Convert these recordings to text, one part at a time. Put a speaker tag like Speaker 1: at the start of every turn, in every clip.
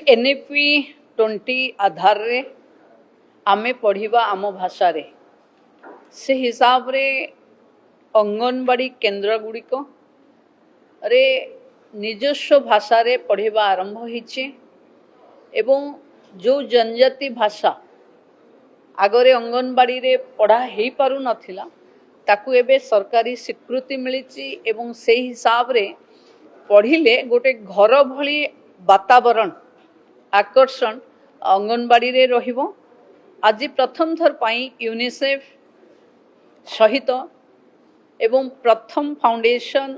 Speaker 1: NEP 20 आधार रे आमे पढ़िबा आम भाषा रे से हिसाब रे अंगनवाड़ी केन्द्र गुड़िक रे निजस्व भाषा रे पढ़िबा आरंभ होइछे एवं जो जनजाति भाषा आगरे अंगनवाड़ी रे पढ़ा हेई पारु नथिला ताकू एबे सरकारी स्वीकृति मिलिछि एवं से हिसाब रे पढ़िले गोटे घर भली वातावरण आकर्षण अंगनवाड़ी रे रहिबो। आज प्रथम थर पाई यूनिसेफ सहित एवं प्रथम फाउंडेशन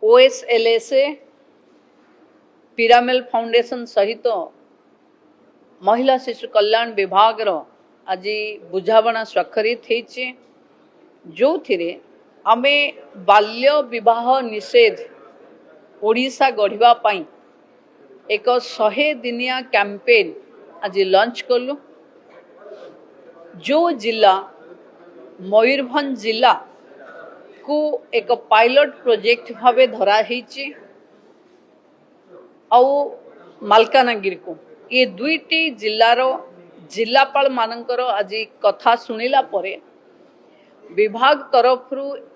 Speaker 1: OSLSA पिरामेल फाउंडेशन सहित महिला शिशु कल्याण विभाग रो आज बुझावना स्वाक्षरित होइछे जो थिरे आमे बाल्य विवाह निषेध ओडिशा गढ़िबा पाई एक 100 दिनिया कैंपेन आज लॉन्च कलु। जो जिला मयूरभंज जिला को एक पायलट प्रोजेक्ट भावे धरा हेछि आउ मालकानगिरी को ये दुईटी जिलार जिलापाल मानकर आज कथा सुनिला परे विभाग तरफ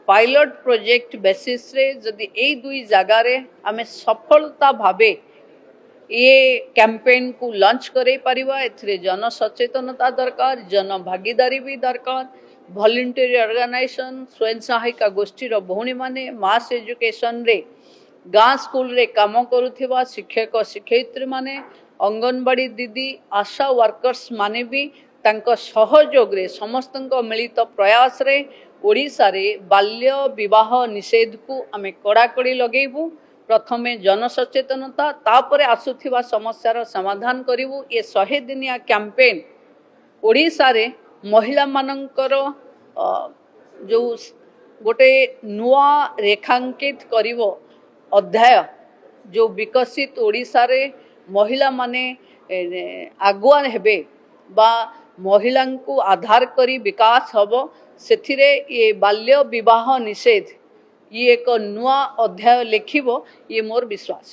Speaker 1: पायलट प्रोजेक्ट बेसिस रे जदि ए दुई जगह रे आमे सफलता भावे ये कैंपेन को लॉन्च करे परिबा एथरे जन सचेतनता दरकार जन भागीदारी भी दरकार वॉलंटरी ऑर्गेनाइजेशन स्वयं सहायिका गोष्ठी रो भौणी माने मास एजुकेशन रे गाँ स्कूल रे काम करुथिबा शिक्षक शिक्षयित्री माने अंगनवाड़ी दीदी आशा वर्कर्स माने भी तांको सहयोग रे समस्तक मिलित प्रयास रे ओडिशा रे बाल्य विवाह निषेध को आमे कड़ाकड़ी लगेबू। प्रथमे जन सचेतनता तापरे आसुथिबा समस्यार समाधान करिवु। ये 100 दिनिया कैंपेन ओडिशा रे महिला मानकर जो गोटे नुआ रेखांकित करिवो अध्याय जो विकसित ओडिशा रे महिला माने आगुआ हेबे बा महिला को आधार करी विकास हबो सेथिरे ये बाल्य विवाह निषेध ये एक नुआ अध्याय लिखिबो ये मोर विश्वास।